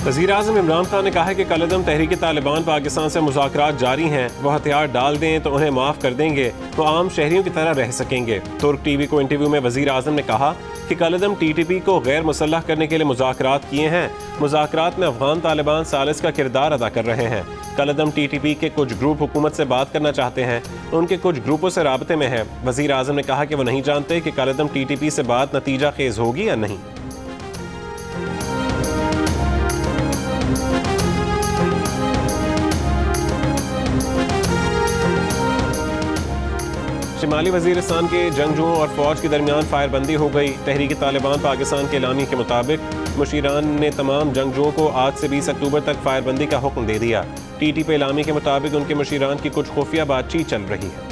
वज़ीर-ए-आज़म इमरान खान ने कहा है कि कलअदम तहरीक तालिबान पाकिस्तान से मुज़ाकरात जारी हैं। वो हथियार डाल दें तो उन्हें माफ़ कर देंगे, वो आम शहरियों की तरह रह सकेंगे। तुर्क टीवी को इंटरव्यू में वज़ीर-ए-आज़म ने कहा कि कलअदम TTP को गैर मुसल्लह करने के लिए मुज़ाकरात किए हैं। मुज़ाकरात में अफगान तालिबान सालिस का किरदार अदा कर रहे हैं। कलअदम TTP के कुछ ग्रुप हुकूमत से बात करना चाहते हैं, उनके कुछ ग्रुपों से राबते में है। वज़ीर-ए-आज़म ने कहा कि वो नहीं जानते कि कलअदम TTP से बात नतीजा खेज होगी या नहीं। शिमाली वजीरिस्तान के जंगजुओं और फौज के दरमियान फायरबंदी हो गई। तहरीक तालिबान पाकिस्तान के एलामी के मुताबिक मुशीरान ने तमाम जंगजुओं को आज से 20 अक्टूबर तक फायरबंदी का हुक्म दे दिया। TTP एलामी के मुताबिक उनके मुशीरान की कुछ खुफिया बातचीत चल रही है।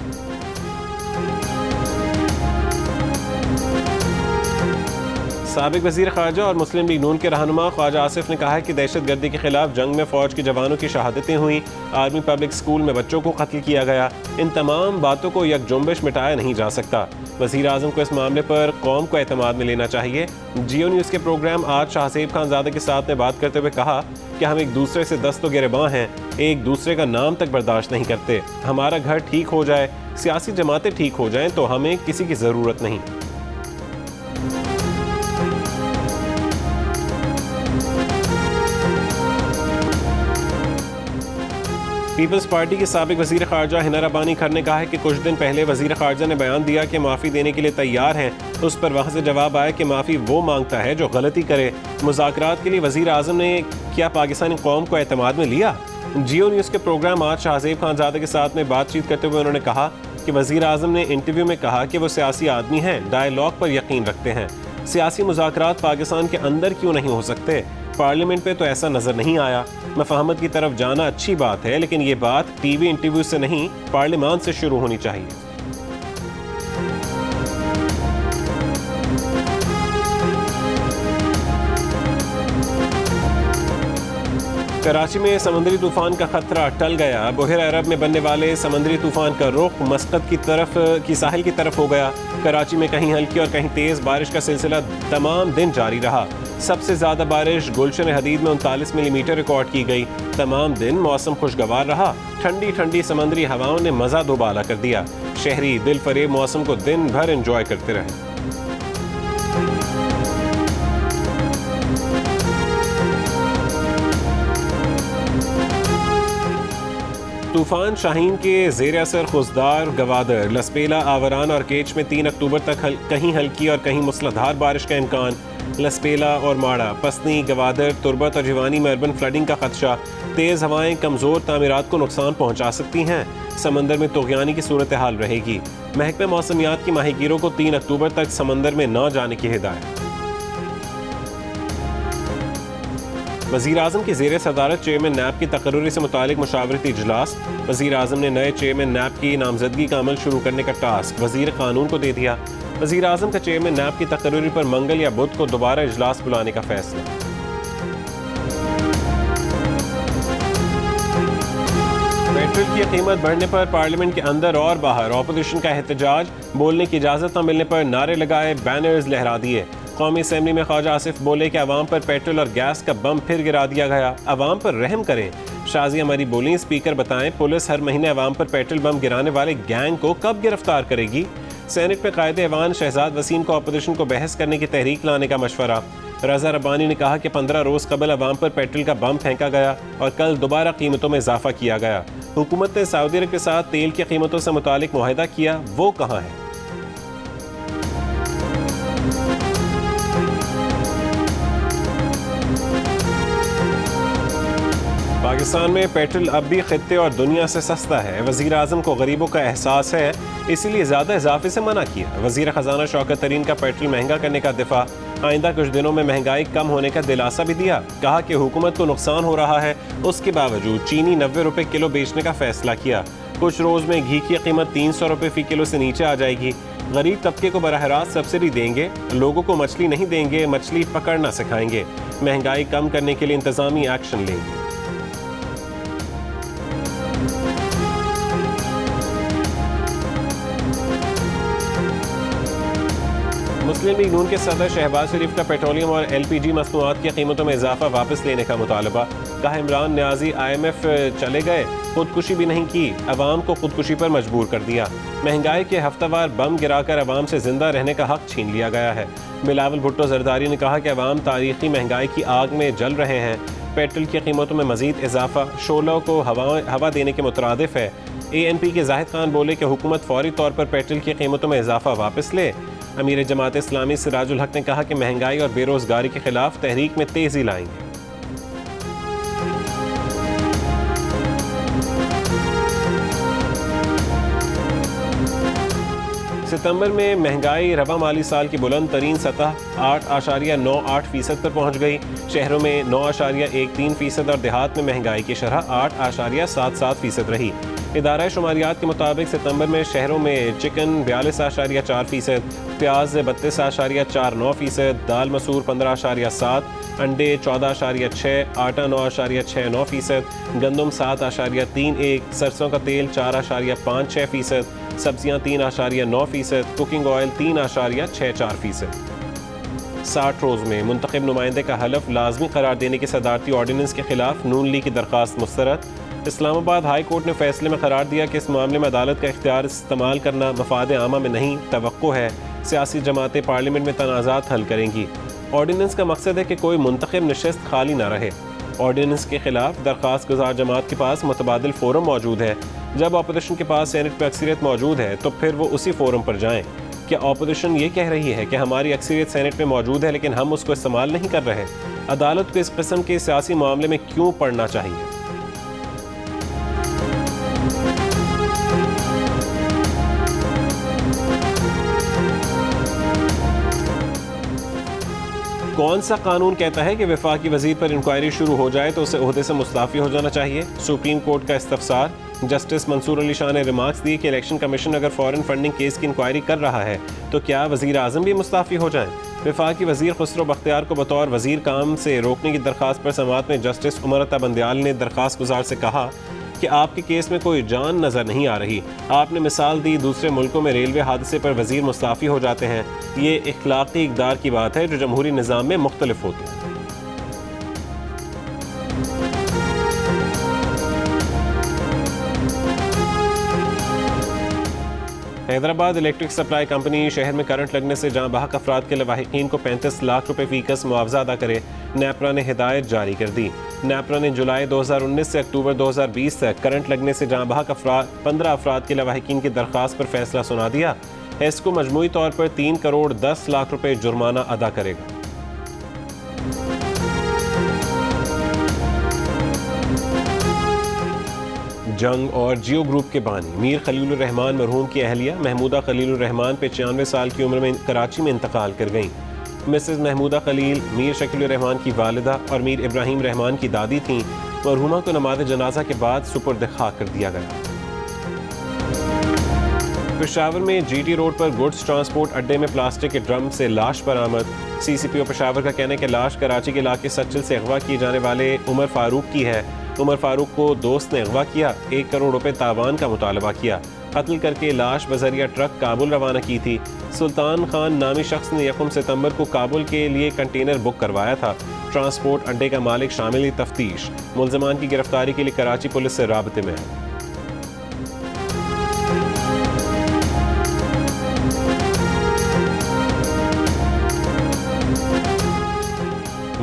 साबिक वज़ीर ख़ारजा और मुस्लिम लीग नून के रहनुमा ख्वाजा आसिफ ने कहा है कि दहशतगर्दी के खिलाफ जंग में फ़ौज के जवानों की शहादतें हुई, आर्मी पब्लिक स्कूल में बच्चों को कत्ल किया गया। इन तमाम बातों को यकजुम्बिश मिटाया नहीं जा सकता। वज़ीर-ए-आज़म को इस मामले पर कौम को एतमाद में लेना चाहिए। जियो न्यूज़ के प्रोग्राम आज शाहज़ेब खानज़ादा के साथ ने बात करते हुए कहा कि हम एक दूसरे से दस्त गिरबां हैं, एक दूसरे का नाम तक बर्दाश्त नहीं करते। हमारा घर ठीक हो जाए, सियासी जमातें ठीक हो जाएं तो हमें किसी की ज़रूरत नहीं। पीपल्स पार्टी के साबिक वज़ीर ख़ारजा हिना रब्बानी खर ने कहा है कि कुछ दिन पहले वज़ीर ख़ारजा ने बयान दिया कि माफ़ी देने के लिए तैयार हैं। उस पर वहाँ से जवाब आया कि माफ़ी वो मांगता है जो गलती करे। मुज़ाकरात के लिए वज़ीर-ए-आज़म ने क्या पाकिस्तानी कौम को एतमाद में लिया? जियो न्यूज़ के प्रोग्राम आज शाहज़ेब खानज़ादा के साथ में बातचीत करते हुए उन्होंने कहा कि वज़ीर-ए-आज़म ने इंटरव्यू में कहा कि वो सियासी आदमी हैं, डायलॉग पर यकीन रखते हैं। सियासी मुज़ाकरात पाकिस्तान के अंदर क्यों नहीं हो सकते? पार्लियामेंट पे तो ऐसा नजर नहीं आया। मफाहमत की तरफ जाना अच्छी बात है, लेकिन ये बात टीवी इंटरव्यू से नहीं, पार्लियामान से शुरू होनी चाहिए। कराची में समुद्री तूफान का खतरा टल गया। बहर अरब में बनने वाले समुद्री तूफान का रुख मस्कत की साहिल की तरफ हो गया। कराची में कहीं हल्की और कहीं तेज बारिश का सिलसिला तमाम दिन जारी रहा। सबसे ज्यादा बारिश गुलशन हदीद में 39 मिलीमीटर रिकॉर्ड की गई। तमाम दिन मौसम खुशगवार रहा। ठंडी ठंडी समंदरी हवाओं ने मजा दोबाला कर दिया। शहरी दिल फरेब मौसम को दिन भर एंजॉय करते रहे। तूफान शाहीन के ज़ेर असर खुशदार, गवादर, लसपेला, आवरान और केच में 3 अक्टूबर तक कहीं हल्की और कहीं मूसलाधार बारिश का इम्कान। लसपेला और माड़ा, पसनी, गवादर, तुरबत और जिवानी में अर्बन फ्लडिंग का खदशा। तेज़ हवाएं कमज़ोर तामीरात को नुकसान पहुँचा सकती हैं। समंदर में तूग़यानी की सूरत हाल रहेगी। महकमा मौसमियात की माहीगीरों को 3 अक्टूबर तक समंदर में न जाने की हिदायत। वज़ीर-ए-आज़म की ज़ेर सदारत चेयरमैन नैब की तकर्री से मुतालिक मुशावरती इजलास। वज़ीर-ए-आज़म ने नए चेयरमैन नैब की नामजदगी का अमल शुरू करने का टास्क वज़ीर कानून को दे दिया। वज़ीर-ए-आज़म का चेयरमैन नैब की तकर्री पर मंगल या बुध को दोबारा इजलास बुलाने का फैसला। पेट्रोल की कीमत बढ़ने पर पार्लियामेंट के अंदर और बाहर अपोजिशन का एहतजाज। बोलने की इजाज़त न मिलने पर नारे लगाए, बैनर्स लहरा दिए। कौमी असेंबली में ख्वाजा आसिफ बोले कि अवाम पर पेट्रोल और गैस का बम फिर गिरा दिया गया, अवाम पर रहम करें। शाजिया मरी बोली, स्पीकर बताएं पुलिस हर महीने अवाम पर पेट्रोल बम गिराने वाले गैंग को कब गिरफ्तार करेगी। सेनेट में कायदे ऐवान शहजाद वसीम को अपोजिशन को बहस करने की तहरीक लाने का मशवरा। रजा रब्बानी ने कहा कि 15 रोज कबल अवाम पर पेट्रोल का बम फेंका गया और कल दोबारा कीमतों में इजाफा किया गया। हुकूमत ने सऊदी अरब के साथ तेल की कीमतों से मुतालिक मुआहिदा किया, वो कहाँ है? पाकिस्तान में पेट्रोल अब भी खित्ते और दुनिया से सस्ता है। वज़ीर-ए-आज़म को गरीबों का एहसास है, इसीलिए ज़्यादा इजाफे से मना किया। वज़ीर ख़जाना शौकत तरीन का पेट्रोल महंगा करने का दिफा। आइंदा कुछ दिनों में महंगाई कम होने का दिलासा भी दिया। कहा कि हुकूमत को नुकसान हो रहा है, उसके बावजूद चीनी 90 रुपये किलो बेचने का फैसला किया। कुछ रोज़ में घी की कीमत 300 रुपये फ़ी किलो से नीचे आ जाएगी। गरीब तबके को बराह रास्त सब्सिडी देंगे, लोगों को मछली नहीं देंगे, मछली पकड़ना सिखाएंगे। महंगाई कम करने के लिए इंतजामी एक्शन लेंगे। मुस्लिम लीग नून के सदर शहबाज शरीफ का पेट्रोलियम और LPG मसनूआत की कीमतों में इजाफा वापस लेने का मुतालबा। कहा इमरान न्याजी IMF चले गए, खुदकुशी भी नहीं की, अवाम को खुदकुशी पर मजबूर कर दिया। महंगाई के हफ्तावार बम गिराकर अवाम से जिंदा रहने का हक छीन लिया गया है। बिलावल भुट्टो जरदारी ने कहा कि अवाम तारीखी महंगाई की आग में जल रहे हैं। पेट्रोल की कीमतों में मजीद इजाफा शोलों को हवा देने के मुतरादिफ है। ANP के जाहिद खान बोले कि हुकूमत फौरी तौर पर पेट्रोल की कीमतों में इजाफा वापस ले। अमीर जमात इस्लामी सिराजुल हक ने कहा कि महंगाई और बेरोजगारी के खिलाफ तहरीक में तेजी लाएंगे। सितंबर में महंगाई रबा माली साल की बुलंद तरीन सतह 8.98% पर पहुंच गई। शहरों में 9.13% और देहात में महंगाई की शरह 8.77% रही। इदारा शुमारियात के मुताबिक सितंबर में शहरों में चिकन 42.4%, प्याज 32.49%, दाल मसूर 15.7%, अंडे 14.6%, आटा 9.69%, गंदम 7.31%, सरसों का तेल 4.56%, सब्जियां 3.9%, कुकिंग ऑयल 3.64%। 60 रोज़ में मुंतखब नुमाइंदे का हलफ लाजमी करार देने के सदारती ऑर्डिनेंस के खिलाफ नून लीग की दरख्वास्त मुस्तरद। इस्लामाबाद हाई कोर्ट ने फैसले में करार दिया कि इस मामले में अदालत का इख्तियार इस्तेमाल करना मफाद आमा में नहीं, तवक्को है सियासी जमातें पार्लियामेंट में तनाज़ात हल करेंगी। ऑर्डिनेंस का मकसद है कि कोई मुंतखब नशस्त खाली ना रहे। ऑर्डिनेंस के खिलाफ दरख्वास्त गुजार जमात के पास मुतबादिल फोरम मौजूद है। जब अपोजिशन के पास सेनेट पर अक्सरियत मौजूद है तो फिर वो उसी फोरम पर जाएं। क्या अपोजिशन ये कह रही है कि हमारी अक्सरियत सेनेट में मौजूद है लेकिन हम उसको इस्तेमाल नहीं कर रहे? अदालत को इस किस्म के सियासी मामले में क्यों पढ़ना चाहिए? कौन सा कानून कहता है कि वफाकी वजीर पर इंक्वायरी शुरू हो जाए तो उसे ओहदे से मुस्ताफी हो जाना चाहिए? सुप्रीम कोर्ट का इस्तफसार। जस्टिस मंसूर अली शाह ने रिमार्क्स दिए कि इलेक्शन कमीशन अगर फॉरेन फंडिंग केस की इंक्वायरी कर रहा है तो क्या वजीर आजम भी मुस्ताफी हो जाएं? वफाकी वजीर खुसरो बख्तियार को बतौर वजीर काम से रोकने की दरख्वास्त पर समाअत में जस्टिस उमर अता बंदियाल ने दरख्वास्त गुजार से कहा कि आपके केस में कोई जान नज़र नहीं आ रही। आपने मिसाल दी दूसरे मुल्कों में रेलवे हादसे पर वजीर मुस्ताफ़ी हो जाते हैं। ये इखलाकी इक़दार की बात है जो जमहूरी निज़ाम में मुख्तलिफ होती है। हैदराबाद इलेक्ट्रिक सप्लाई कंपनी शहर में करंट लगने से जहां बहक अफराद के लवाहिकीन को 35 लाख रुपए फीकस मुआवजा अदा करे, नेपरा ने हिदायत जारी कर दी। नेपरा ने जुलाई 2019 से अक्टूबर 2020 तक करंट लगने से जहां बहक 15 अफराद के लवाहिकीन की दरख्वास्त पर फैसला सुना दिया। हेस्को मजमूई तौर पर 3 करोड़ 10 लाख रुपए जुर्माना अदा करेगा। जंग और जियो ग्रुप के बानी मीर खलीलुर रहमान मरहूम की अहलिया महमूदा खलीलुर रहमान 95 साल की उम्र में कराची में इंतकाल कर गईं। मिसेस महमूदा खलील मीर शकीलुर रहमान की वालिदा और मीर इब्राहिम रहमान की दादी थीं। मरहूमा को नमाज जनाजा के बाद सुपुर्द खाक कर दिया गया। पेशावर में GT रोड पर गुड्स ट्रांसपोर्ट अड्डे में प्लास्टिक के ड्रम से लाश बरामद। CCPO पेशावर का कहना है कि लाश कराची के इलाके सच्चल से अगवा किए जाने वाले उमर फारूक की है। उमर फारूक को दोस्त ने अगवा किया, 1 करोड़ रुपए तावान का मुतालबा किया। कत्ल करके लाश बजरिया ट्रक काबुल रवाना की थी। सुल्तान खान नामी शख्स ने 1 सितंबर को काबुल के लिए कंटेनर बुक करवाया था। ट्रांसपोर्ट अड्डे का मालिक शामिल तफ्तीश। मुल्ज़िमान की गिरफ्तारी के लिए कराची पुलिस से राबते में है।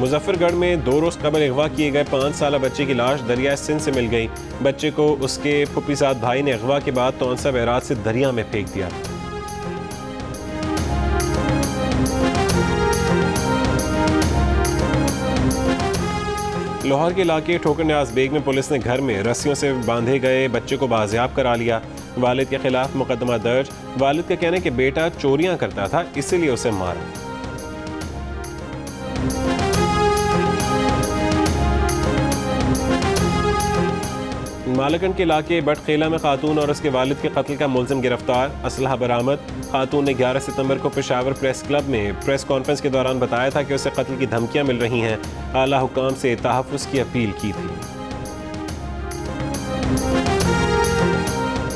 मुजफ्फरगढ़ में 2 रोज़ कबल अगवा किए गए 5 साला बच्चे की लाश दरिया सिंध से मिल गई। बच्चे को उसके फुप्पीज़ाद भाई ने अगवा के बाद तौंसा बैराज से दरिया में फेंक दिया। लाहौर के इलाके ठोकर न्याज बेग में पुलिस ने घर में रस्सियों से बांधे गए बच्चे को बाजियाब करा लिया। वालिद के खिलाफ मुकदमा दर्ज। वालिद का कहना है कि बेटा चोरियां करता था इसीलिए उसे मारा। मालकन के इलाके बटखेला में खातून और उसके वालिद के कत्ल का मुलजिम गिरफ्तार। असलहा बरामद। खातून ने 11 सितंबर को पेशावर प्रेस क्लब में प्रेस कॉन्फ्रेंस के दौरान बताया था कि उसे कत्ल की धमकियां मिल रही हैं। आला हुकाम से तहफ़्फ़ुज़ की अपील की थी।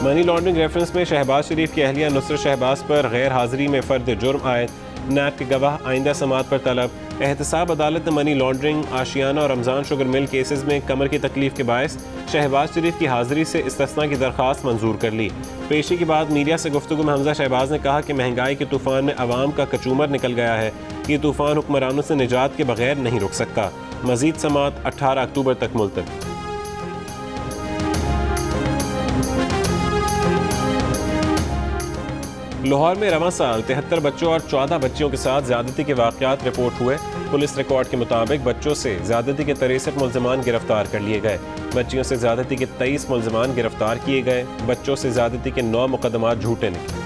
मनी लॉन्ड्रिंग रेफरेंस में शहबाज शरीफ की अहलिया नुसरत शहबाज पर गैर हाजिरी में फर्द जुर्म आयद। नैब के गवाह आइंदा समाअत पर तलब। एहतसाब अदालत ने मनी लॉन्ड्रिंग, आशियाना और रमज़ान शुगर मिल केसेस में कमर की तकलीफ के बायस शहबाज शरीफ की हाजिरी से इस्तिस्ना की दरख्वास्त मंजूर कर ली। पेशी के बाद मीडिया से गुफ्तगू में हमजा शहबाज ने कहा कि महंगाई के तूफान में अवाम का कचूमर निकल गया है। ये तूफान हुक्मरानों से निजात के बगैर नहीं रुक सकता। मजीद समाअत 18 अक्टूबर तक मुलतवी। लाहौर में रवां साल 73 बच्चों और 14 बच्चियों के साथ ज्यादती के वाक़यात रिपोर्ट हुए। पुलिस रिकॉर्ड के मुताबिक बच्चों से ज्यादती के 63 मुल्ज़िमान गिरफ्तार कर लिए गए। बच्चियों से ज्यादती के 23 मुल्ज़िमान गिरफ्तार किए गए। बच्चों से ज्यादती के 9 मुकदमात झूठे निकले।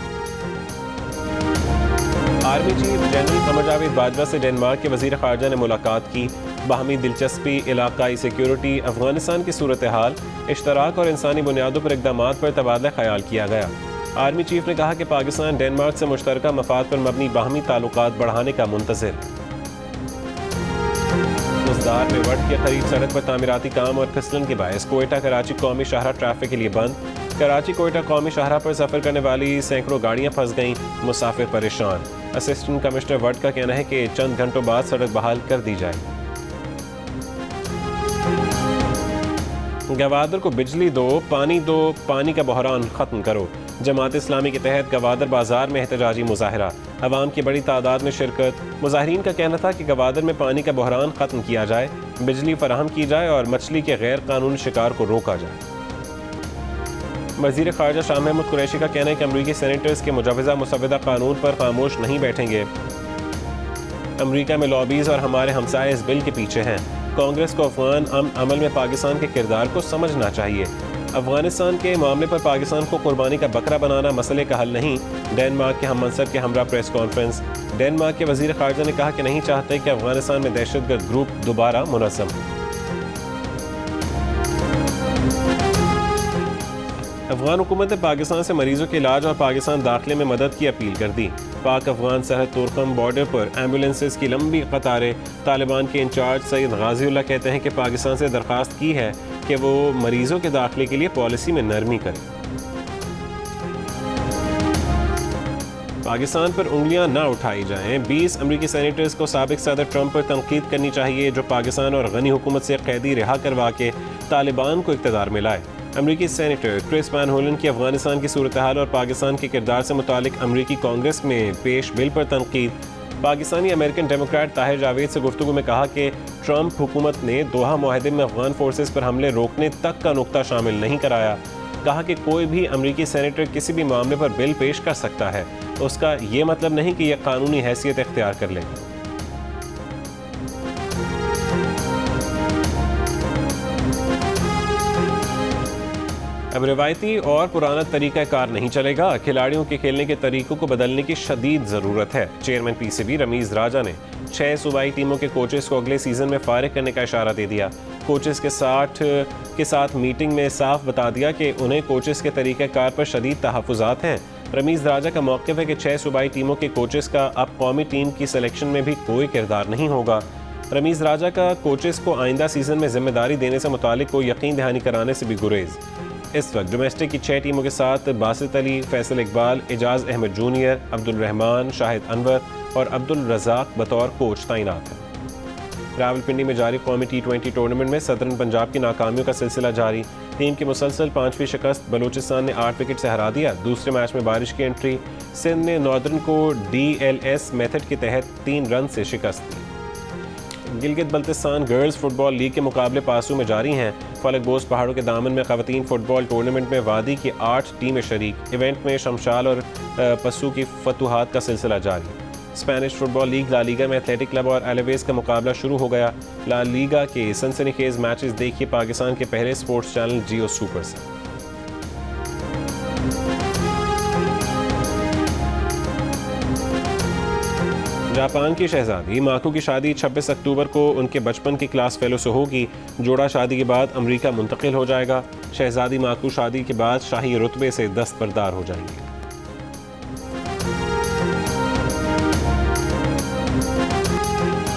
Army chief general Qamar Javed Bajwa से डेनमार्क के वज़ीर ख़ारजा ने मुलाकात की। बाहमी दिलचस्पी, इलाकाई सिक्योरिटी, अफगानिस्तान की सूरत हाल, इश्तराक और इंसानी बुनियादों पर इक़दामात पर तबादला ख्याल किया गया। आर्मी चीफ ने कहा कि पाकिस्तान डेनमार्क से मुश्तरका मफाद पर मबनी बाहमी ताल्लुकात बढ़ाने का मुंतज़िर। मुज़दार में वट के करीब सड़क पर तामीराती काम और फिसलन के बायस कोयटा कराची कौमी शाहरा ट्रैफिक के लिए बंद। कराची कोयटा कौमी शाहरा पर सफ़र करने वाली सैकड़ों गाड़ियाँ फंस गईं, मुसाफिर परेशान। असिस्टेंट कमिश्नर वट का कहना है कि चंद घंटों बाद सड़क बहाल कर दी जाए। गवादर को बिजली दो, पानी का बहरान ख़त्म करो। जमात इस्लामी के तहत गवादर बाजार में एहतजाजी मुजाहरा, अवाम की बड़ी तादाद में शिरकत। मुजाहिरीन का कहना था कि गवादर में पानी का बहरान ख़त्म किया जाए, बिजली फराहम की जाए और मछली के गैर कानूनी शिकार को रोका जाए। वज़ीर ख़ारजा शाह महमूद कुरैशी का कहना है कि अमरीकी सेनेटर्स के मुजवज़ा मुसव्वदा कानून पर खामोश नहीं बैठेंगे। अमरीका में लॉबीज़ और हमारे हमसाये इस बिल के पीछे हैं। कांग्रेस को अफगान अमल में पाकिस्तान के किरदार को समझना चाहिए। अफगानिस्तान के मामले पर पाकिस्तान को कुर्बानी का बकरा बनाना मसले का हल नहीं। डेनमार्क के हम मनसब के हमरा प्रेस कॉन्फ्रेंस। डेनमार्क के वज़ीर ख़ारजा ने कहा कि नहीं चाहते कि अफगानिस्तान में दहशतगर्द ग्रुप दोबारा मुनज़्ज़म। अफगान हुकूमत ने पाकिस्तान से मरीजों के इलाज और पाकिस्तान दाखिले में मदद की अपील कर दी। पाक अफगान सरहद तुरकम बॉर्डर पर एम्बुलेंसेज की लंबी कतारें। तालिबान के इंचार्ज सईद गाजीउल्लाह कहते हैं कि पाकिस्तान से दरख्वास्त की है कि वो मरीजों के दाखिले के लिए पॉलिसी में नरमी करे। पाकिस्तान पर उंगलियां ना उठाई जाएं। 20 अमरीकी सेनेटर्स को साबिक सदर ट्रंप पर तनकीद करनी चाहिए, जो पाकिस्तान और गनी हुकूमत से कैदी रिहा करवा के तालिबान को इक़्तिदार में लाए। अमरीकी सेनेटर क्रिस वैन होलन की अफगानिस्तान की सूरत हाल और पाकिस्तान के किरदार से मुतालिक अमरीकी कांग्रेस में पेश बिल पर तनकीद। पाकिस्तानी अमेरिकन डेमोक्रेट ताहिर जावेद से गुफ्तगू में कहा कि ट्रंप हुकूमत ने दोहा मुआहदे में अफगान फोर्सेस पर हमले रोकने तक का नुक्ता शामिल नहीं कराया। कहा कि कोई भी अमरीकी सेनेटर किसी भी मामले पर बिल पेश कर सकता है, उसका ये मतलब नहीं कि यह कानूनी हैसियत इख्तियार कर लेगा। अब रिवायती और पुराना तरीका कार नहीं चलेगा। खिलाड़ियों के खेलने के तरीकों को बदलने की शदीद ज़रूरत है। चेयरमैन पीसीबी रमीज़ राजा ने 6 सूबाई टीमों के कोचेस को अगले सीज़न में फारिग करने का इशारा दे दिया। कोचेस के साथ मीटिंग में साफ बता दिया कि उन्हें कोचेस के तरीक़ा कार पर शदीद तहफ़्फ़ुज़ात हैं। रमीज़ राजा का मौक़िफ़ है कि 6 सूबाई टीमों के कोचेस का अब कौमी टीम की सिलेक्शन में भी कोई किरदार नहीं होगा। रमीज़ राजा का कोचेस को आइंदा सीज़न में जिम्मेदारी देने से मुतालिक कोई यकीन दहानी कराने से भी गुरेज। इस वक्त डोमेस्टिक की 6 टीमों के साथ बासित अली, फैसल इकबाल, एजाज अहमद जूनियर, अब्दुल रहमान, शाहिद अनवर और अब्दुल रज़ाक बतौर कोच तैनात हैं। रावलपिंडी में जारी कौमी T20 टूर्नामेंट में सदरन पंजाब की नाकामियों का सिलसिला जारी। टीम की मुसलसल 5वीं शिकस्त। बलूचिस्तान ने 8 विकेट से हरा दिया। दूसरे मैच में बारिश की एंट्री। सिंध ने नॉर्दर्न को DLS मेथड के तहत 3 रन से शिकस्त दी। Gilgit Baltistan girls football league के मुकाबले पासू में जारी हैं। फलक बोस पहाड़ों के दामन में ख़वातीन फुटबॉल टूर्नामेंट में वादी की 8 टीमें शरीक। इवेंट में शमशाल और पसू की फतुहात का सिलसिला जारी। Spanish football league La Liga में एथलेटिक क्लब और एलेवेस का मुकाबला शुरू हो गया। ला लीगा के सनसनीखेज मैचेस देखिए पाकिस्तान के पहले स्पोर्ट्स चैनल जियो सुपर से। जापान की शहजादी माकू की शादी 26 अक्टूबर को उनके बचपन की क्लास फेलो से होगी। जोड़ा शादी के बाद अमेरिका मुंतकिल हो जाएगा। शहजादी माकू शादी के बाद शाही रुतबे से दस्तबरदार हो जाएंगे।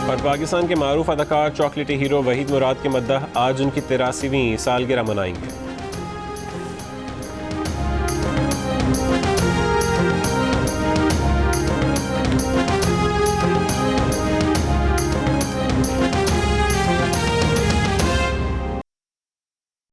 और पाकिस्तान के मारूफ अदाकार चॉकलेटी हीरो वहीद मुराद के मद्दह आज उनकी 83वीं सालगिरह मनाएंगे।